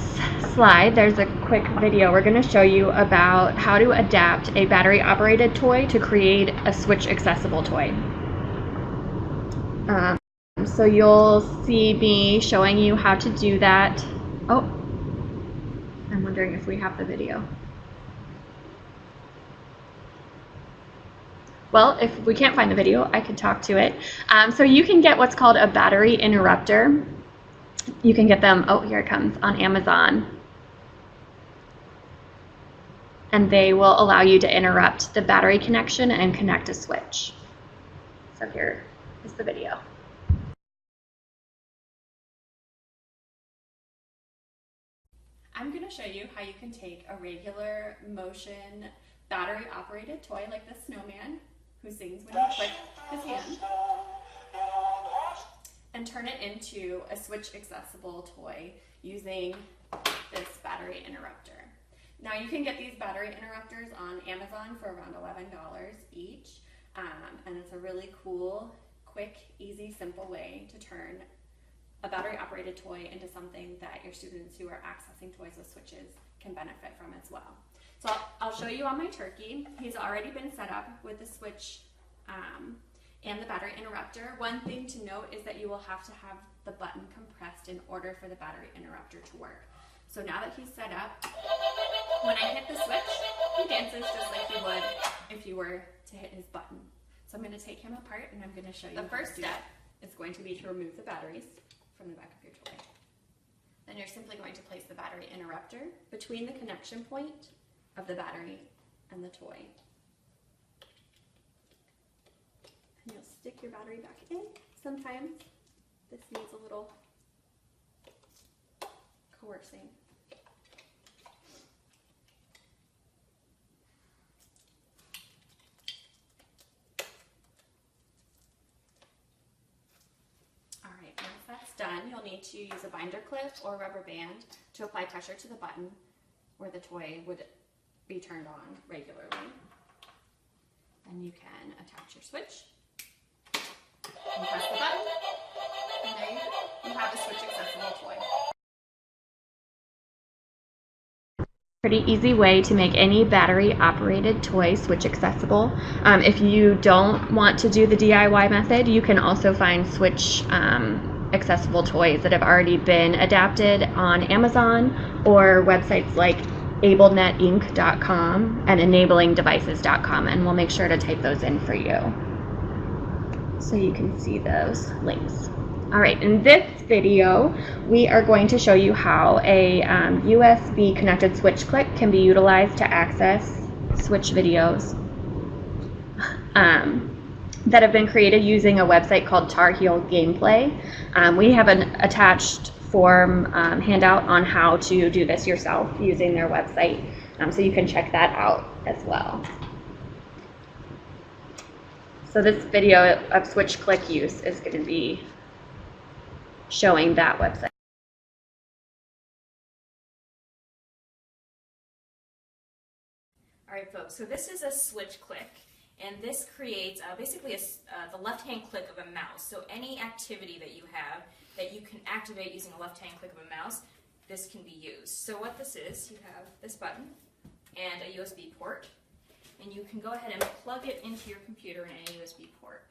slide, there's a quick video. We're going to show you about how to adapt a battery-operated toy to create a switch-accessible toy. So you'll see me showing you how to do that. Oh, I'm wondering if we have the video. Well, if we can't find the video, I could talk to it. So you can get what's called a battery interrupter. You can get them, oh, here it comes, on Amazon. And they will allow you to interrupt the battery connection and connect a switch. So here is the video. I'm going to show you how you can take a regular motion battery operated toy like this snowman who sings when you click his hand and turn turn it into a switch accessible toy using this battery interrupter. Now you can get these battery interrupters on Amazon for around $11 each, and it's a really cool, quick, easy, simple way to turn a battery operated toy into something that your students who are accessing toys with switches can benefit from as well. So I'll show you on my turkey. He's already been set up with the switch and the battery interrupter. One thing to note is that you will have to have the button compressed in order for the battery interrupter to work. So now that he's set up, when I hit the switch, he dances just like he would if you were to hit his button. So I'm going to take him apart and I'm going to show you. The first step is going to be to remove the batteries from the back of your toy. Then you're simply going to place the battery interrupter between the connection point of the battery and the toy. And you'll stick your battery back in. Sometimes this needs a little coercing. Alright, once that's done, you'll need to use a binder clip or rubber band to apply pressure to the button where the toy would be turned on regularly. Then you can attach your switch and press the button, and there you go. You have a switch accessible toy. Pretty easy way to make any battery operated toy switch accessible. If you don't want to do the DIY method, you can also find switch accessible toys that have already been adapted on Amazon or websites like ablenetinc.com and enablingdevices.com, and we'll make sure to type those in for you so you can see those links. All right, in this video, we are going to show you how a USB connected switch click can be utilized to access switch videos that have been created using a website called Tar Heel Gameplay. We have an attached form handout on how to do this yourself using their website, so you can check that out as well. So this video of switch click use is going to be showing that website. All right, folks, so this is a switch click, and this creates basically the left-hand click of a mouse. So any activity that you have that you can activate using a left-hand click of a mouse, this can be used. So what this is, you have this button and a USB port, and you can go ahead and plug it into your computer in any USB port.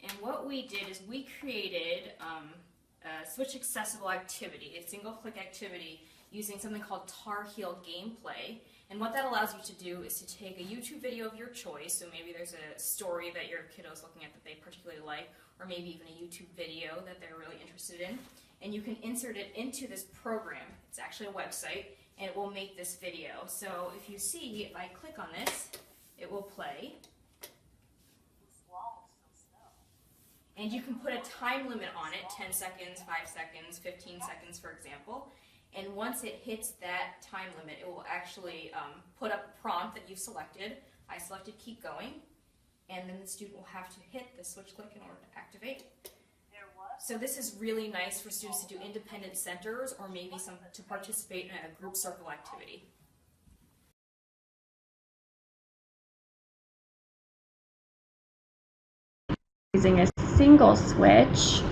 And what we did is we created a switch accessible activity, a single click activity, using something called Tar Heel Gameplay. And what that allows you to do is to take a YouTube video of your choice, so maybe there's a story that your kiddo's looking at that they particularly like, or maybe even a YouTube video that they're really interested in, and you can insert it into this program. It's actually a website, and it will make this video. So if you see, if I click on this, it will play. And you can put a time limit on it, 10 seconds, 5 seconds, 15 seconds, for example. And once it hits that time limit, it will actually put up a prompt that you've selected. I selected keep going, and then the student will have to hit the switch click in order to activate. So this is really nice for students to do independent centers or maybe to participate in a group circle activity. Using a single switch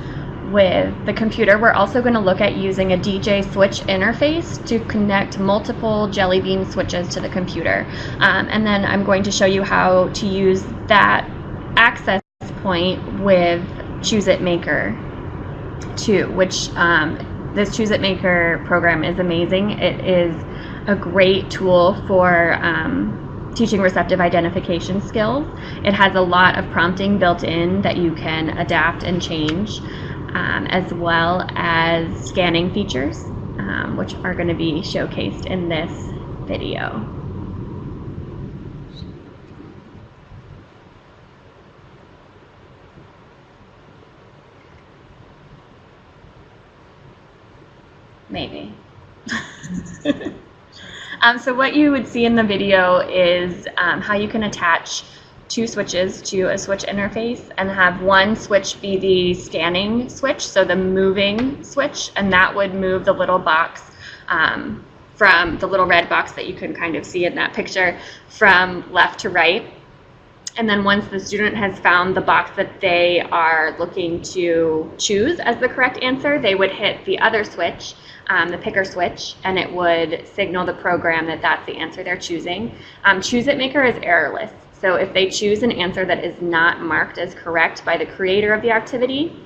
with the computer, we're also going to look at using a DJ switch interface to connect multiple Jelly Bean switches to the computer. And then I'm going to show you how to use that access point with Choose It Maker too, which this Choose It Maker program is amazing. It is a great tool for teaching receptive identification skills. It has a lot of prompting built in that you can adapt and change, as well as scanning features, which are going to be showcased in this video. Maybe. So what you would see in the video is how you can attach 2 switches to a switch interface and have one switch be the scanning switch, so the moving switch, and that would move the little box from the little red box that you can kind of see in that picture from left to right. And then once the student has found the box that they are looking to choose as the correct answer, they would hit the other switch, the picker switch, and it would signal the program that that's the answer they're choosing. Choose It Maker is errorless. So if they choose an answer that is not marked as correct by the creator of the activity,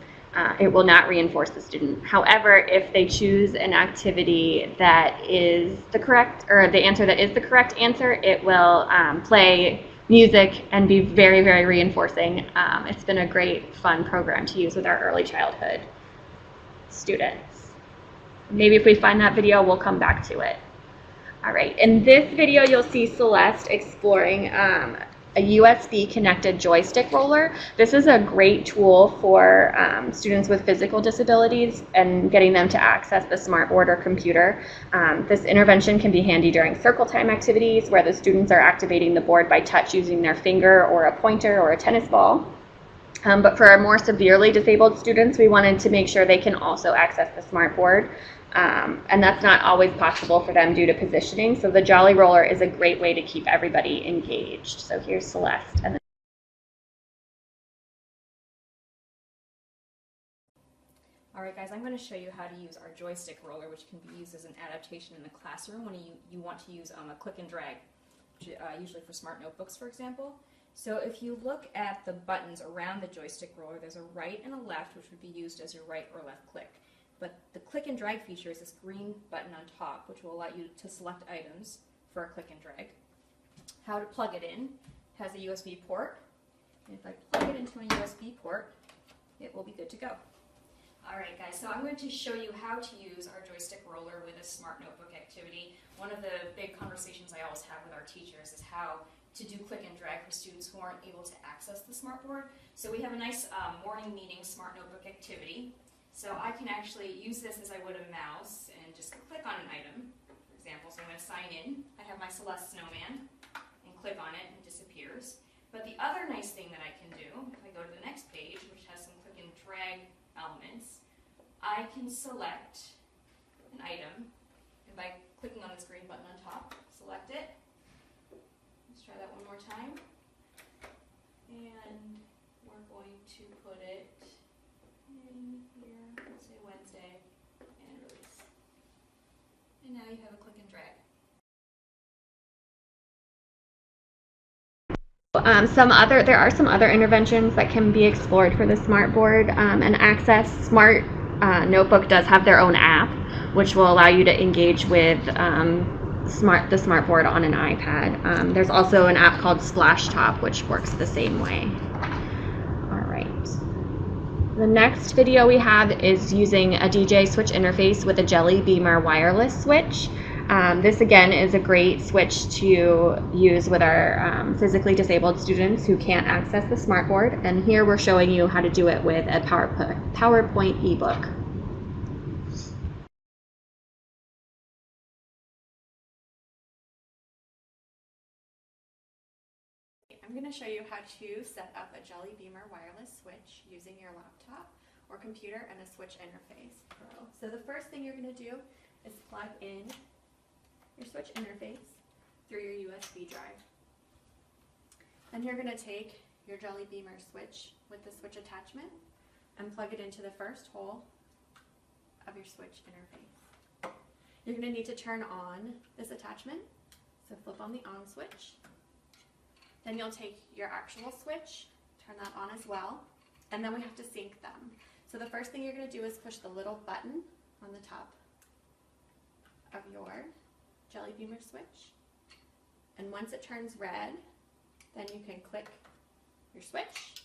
it will not reinforce the student. However, if they choose an activity that is the correct, or the answer that is the correct answer, it will play music and be very, very reinforcing. It's been a great, fun program to use with our early childhood students. Maybe if we find that video, we'll come back to it. All right, in this video, you'll see Celeste exploring a USB connected joystick roller. This is a great tool for students with physical disabilities and getting them to access the smartboard or computer. This intervention can be handy during circle time activities where the students are activating the board by touch using their finger or a pointer or a tennis ball. But for our more severely disabled students, we wanted to make sure they can also access the smartboard. And that's not always possible for them due to positioning. So the Jolly Roller is a great way to keep everybody engaged. So here's Celeste. And All right, guys, I'm going to show you how to use our joystick roller, which can be used as an adaptation in the classroom when you want to use a click and drag, usually for smart notebooks, for example. So if you look at the buttons around the joystick roller, there's a right and a left, which would be used as your right or left click. But the click and drag feature is this green button on top, which will allow you to select items for a click and drag. How to plug it in: it has a USB port. And if I plug it into my USB port, it will be good to go. All right, guys, so I'm going to show you how to use our joystick roller with a smart notebook activity. One of the big conversations I always have with our teachers is how to do click and drag for students who aren't able to access the smartboard. So we have a nice morning meeting smart notebook activity. So I can actually use this as I would a mouse and just click on an item, for example. So I'm going to sign in. I have my Celeste snowman and click on it and it disappears. But the other nice thing that I can do, if I go to the next page, which has some click and drag elements, I can select an item, and by clicking on this green button on top, select it. Let's try that one more time. And we're going to put it in here, let's say Wednesday, and release. And now you have a click and drag. There are some other interventions that can be explored for the smartboard. And Access Smart Notebook does have their own app, which will allow you to engage with the smartboard on an iPad. There's also an app called Splash Top, which works the same way. All right. The next video we have is using a DJ switch interface with a Jelly Beamer wireless switch. This again is a great switch to use with our physically disabled students who can't access the smartboard. And here we're showing you how to do it with a PowerPoint ebook. I'm going to show you how to set up a Jelly Beamer wireless switch using your laptop or computer and a switch interface Pro. So the first thing you're going to do is plug in your switch interface through your USB drive. Then you're going to take your Jelly Beamer switch with the switch attachment and plug it into the first hole of your switch interface. You're going to need to turn on this attachment, so flip on the on switch. Then you'll take your actual switch, turn that on as well, and then we have to sync them. So the first thing you're going to do is push the little button on the top of your Jelly Beamer switch, and once it turns red, then you can click your switch,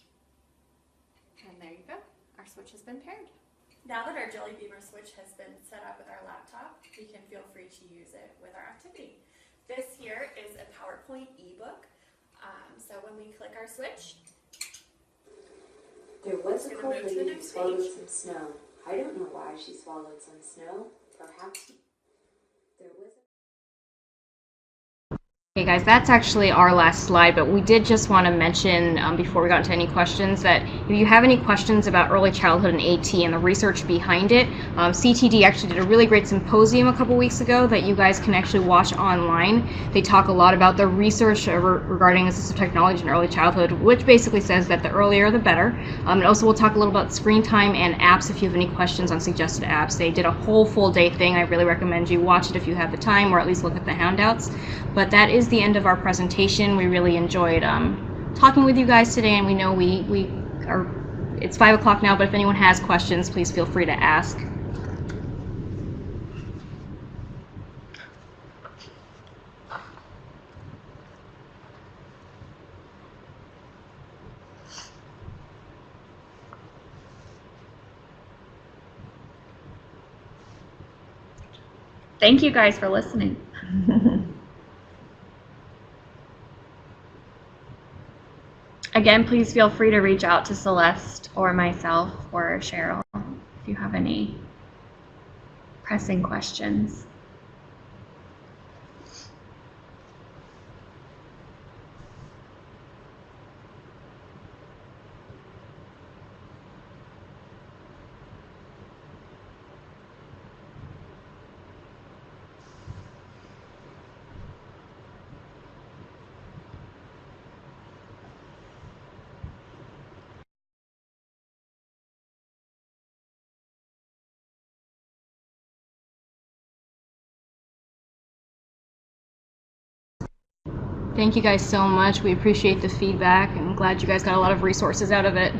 and there you go. Our switch has been paired. Now that our Jelly Beamer switch has been set up with our laptop, we can feel free to use it with our activity. This here is a PowerPoint ebook. So when we click our switch, there was a cold lady who swallowed some snow. I don't know why she swallowed some snow. Perhaps there was Okay guys, that's actually our last slide, but we did just want to mention before we got into any questions that if you have any questions about early childhood and AT and the research behind it, CTD actually did a really great symposium a couple weeks ago that you guys can actually watch online. They talk a lot about the research regarding assistive technology in early childhood, which basically says that the earlier the better. And also we'll talk a little about screen time and apps if you have any questions on suggested apps. They did a whole full day thing. I really recommend you watch it if you have the time, or at least look at the handouts. But that is the end of our presentation. We really enjoyed talking with you guys today, and we know it's 5 o'clock now, but if anyone has questions, please feel free to ask. Thank you guys for listening. Again, please feel free to reach out to Celeste or myself or Cheryl if you have any pressing questions. Thank you guys so much. We appreciate the feedback, and I'm glad you guys got a lot of resources out of it.